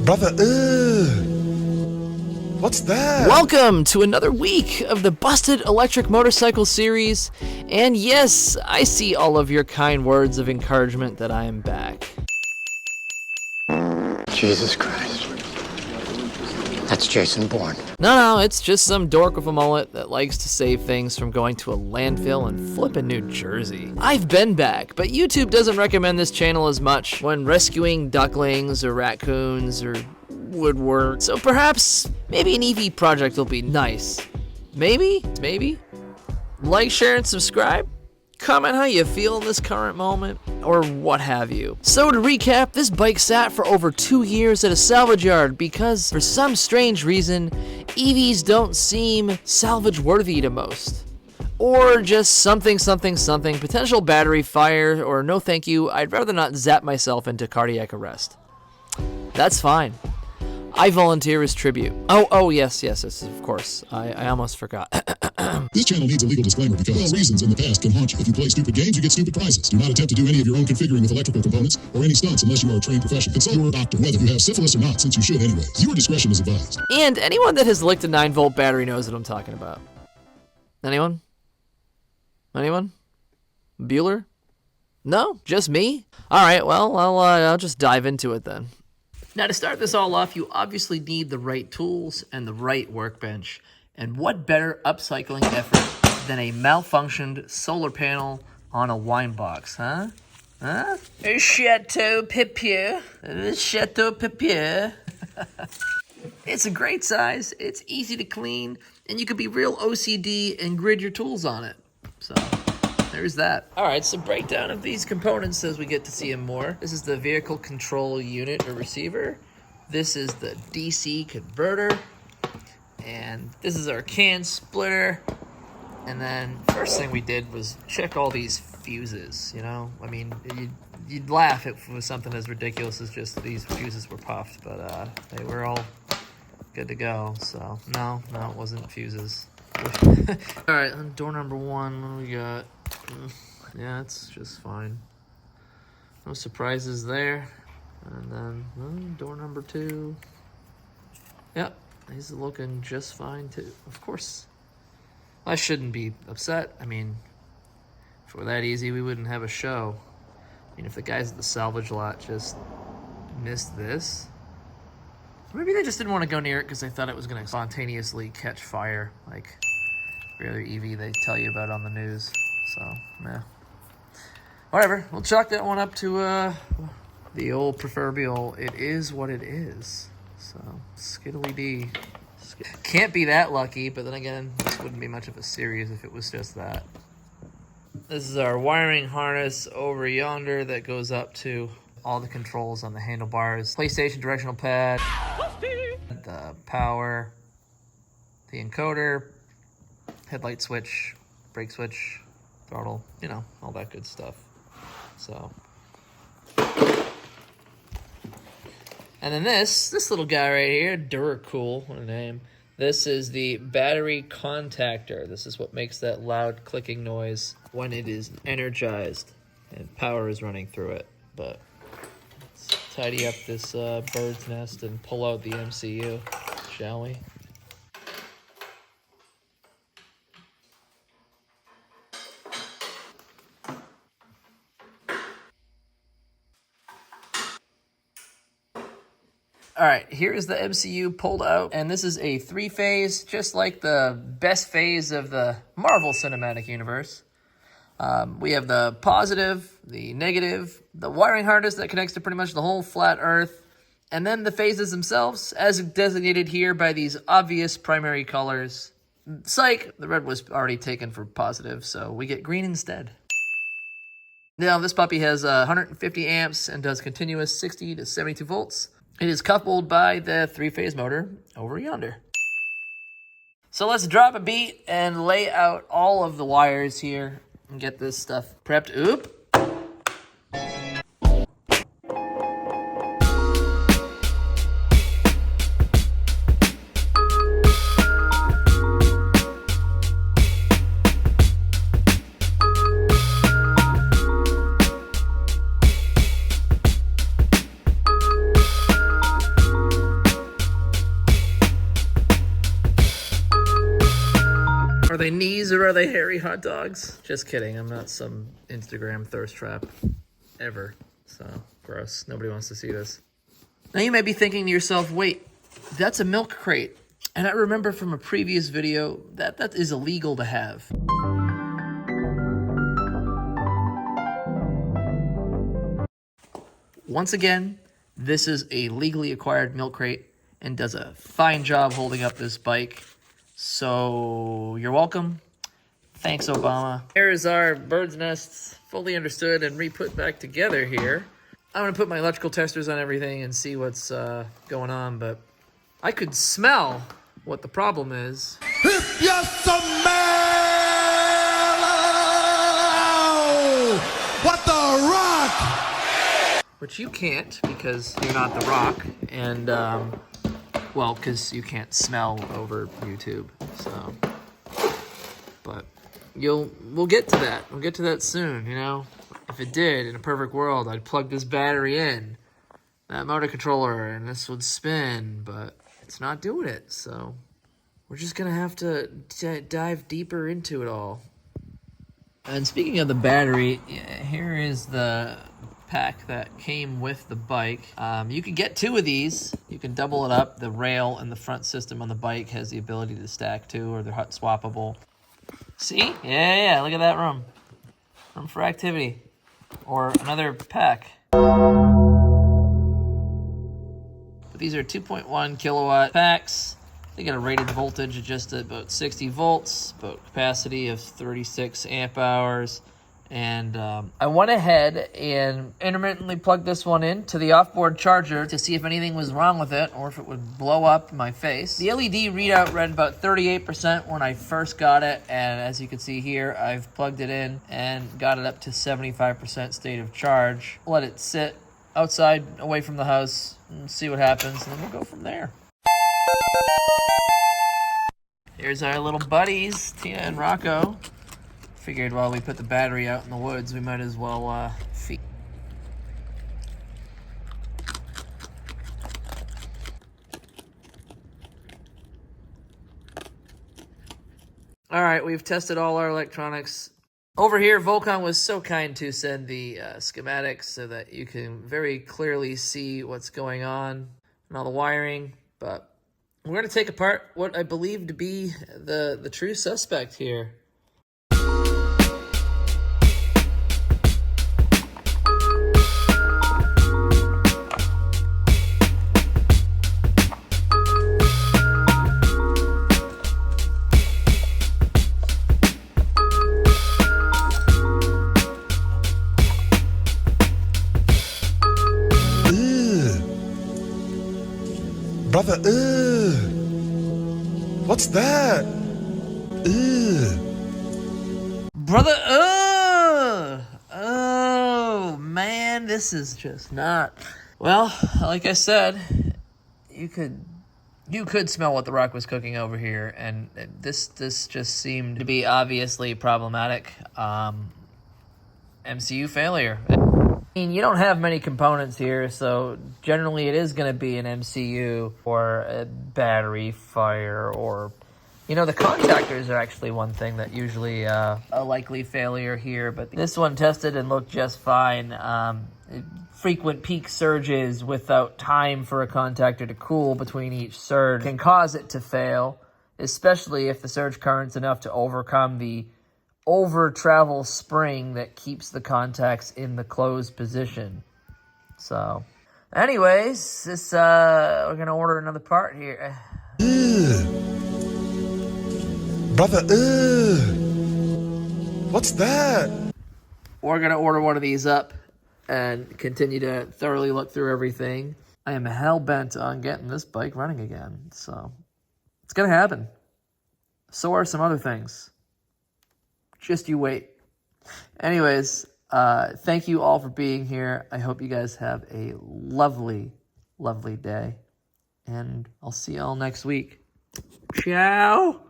Brother, what's that? Welcome to another week of the Busted Electric Motorcycle series. And yes, I see all of your kind words of encouragement that I am back. Jesus Christ. That's Jason Bourne. No, it's just some dork with a mullet that likes to save things from going to a landfill in flippin' New Jersey. I've been back, but YouTube doesn't recommend this channel as much when rescuing ducklings or raccoons or woodwork. So perhaps, maybe an EV project will be nice. Maybe. Like, share, and subscribe. Comment how you feel in this current moment, or what have you. So to recap, this bike sat for over 2 years at a salvage yard because, for some strange reason, EVs don't seem salvage worthy to most. Or just something, potential battery fire, or no thank you, I'd rather not zap myself into cardiac arrest. That's fine. I volunteer as tribute. Oh, yes, of course. I almost forgot. This channel needs a legal disclaimer because reasons in the past can haunt you. If you play stupid games, you get stupid prizes. Do not attempt to do any of your own configuring with electrical components or any stunts unless you are a trained professional. Consult your doctor whether you have syphilis or not, since you should anyway. Viewer discretion is advised. And anyone that has licked a 9-volt battery knows what I'm talking about. Anyone? Bueller? No? Just me? Alright, well, I'll just dive into it then. Now, to start this all off, you obviously need the right tools and the right workbench. And what better upcycling effort than a malfunctioned solar panel on a wine box, huh? Chateau Papier. Chateau Papier. It's a great size, it's easy to clean, and you can be real OCD and grid your tools on it. So, there's that. Alright, so breakdown of these components as we get to see them more. This is the vehicle control unit or receiver. This is the DC converter. And this is our can splitter. And then first thing we did was check all these fuses, you know? I mean, you'd laugh if it was something as ridiculous as just these fuses were puffed, but they were all good to go. So, no, it wasn't fuses. Alright, on door number 1, what do we got? Yeah, it's just fine. No surprises there. And then door number 2. Yep, he's looking just fine too. Of course. I shouldn't be upset. I mean, if it were that easy, we wouldn't have a show. I mean, if the guys at the salvage lot just missed this, maybe they just didn't want to go near it because they thought it was going to spontaneously catch fire, like every other EV they tell you about on the news. So, yeah. Whatever. We'll chalk that one up to the old proverbial, it is what it is. So, skiddly-dee. Can't be that lucky, but then again, this wouldn't be much of a series if it was just that. This is our wiring harness over yonder that goes up to all the controls on the handlebars. PlayStation directional pad, the power, the encoder, headlight switch, brake switch, throttle, you know, all that good stuff. So, and then this little guy right here, Duracool, what a name. This is the battery contactor. This is what makes that loud clicking noise when it is energized and power is running through it. But let's tidy up this bird's nest and pull out the MCU, shall we? All right, here is the MCU pulled out, and this is a 3-phase, just like the best phase of the Marvel Cinematic Universe. We have the positive, the negative, the wiring harness that connects to pretty much the whole flat Earth, and then the phases themselves, as designated here by these obvious primary colors. Psych, the red was already taken for positive, so we get green instead. Now, this puppy has 150 amps and does continuous 60 to 72 volts. It is coupled by the 3-phase motor over yonder. So let's drop a beat and lay out all of the wires here and get this stuff prepped. Oop. knees or are they hairy hot dogs? Just kidding. I'm not some Instagram thirst trap ever. So gross. Nobody wants to see this. Now you may be thinking to yourself, wait, that's a milk crate. And I remember from a previous video that that is illegal to have. Once again, this is a legally acquired milk crate and does a fine job holding up this bike. So you're welcome. Thanks, Obama. Here's our bird's nests fully understood and re-put back together here. I'm gonna put my electrical testers on everything and see what's going on, but I could smell what the problem is. If you smell what the rock, Which you can't because you're not The Rock, and well, because you can't smell over YouTube. So, but we'll get to that. We'll get to that soon. You know, if it did, in a perfect world, I'd plug this battery in, that motor controller, and this would spin. But it's not doing it. So we're just gonna have to dive deeper into it all. And speaking of the battery, here is the pack that came with the bike. You can get two of these. You can double it up. The rail and the front system on the bike has the ability to stack two, or they're hot swappable. See? Yeah, look at that room. Room for activity. Or another pack. But these are 2.1 kilowatt packs. They got a rated voltage of just about 60 volts, about capacity of 36 amp hours. And I went ahead and intermittently plugged this one in to the off-board charger to see if anything was wrong with it or if it would blow up in my face. The LED readout read about 38% when I first got it, and as you can see here, I've plugged it in and got it up to 75% state of charge. Let it sit outside away from the house and see what happens, and then we'll go from there. Here's our little buddies, Tina and Rocco. Figured while we put the battery out in the woods, we might as well feed. All right, we've tested all our electronics. Over here, Volcon was so kind to send the schematics so that you can very clearly see what's going on and all the wiring. But we're going to take apart what I believe to be the true suspect here. brother, what's that? Brother, oh man, this is just not. Well, like I said, you could smell what The Rock was cooking over here, and this just seemed to be obviously problematic. MCU failure. I mean, you don't have many components here, so generally it is going to be an MCU or a battery fire, or, you know, the contactors are actually one thing that usually a likely failure here, but this one tested and looked just fine. Frequent peak surges without time for a contactor to cool between each surge can cause it to fail, especially if the surge current's enough to overcome the over-travel spring that keeps the contacts in the closed position. So, anyways, this we're gonna order another part here. Brother, what's that? We're gonna order one of these up and continue to thoroughly look through everything. I am hell-bent on getting this bike running again, so it's gonna happen. So are some other things. Just you wait. Anyways, thank you all for being here. I hope you guys have a lovely, lovely day. And I'll see you all next week. Ciao.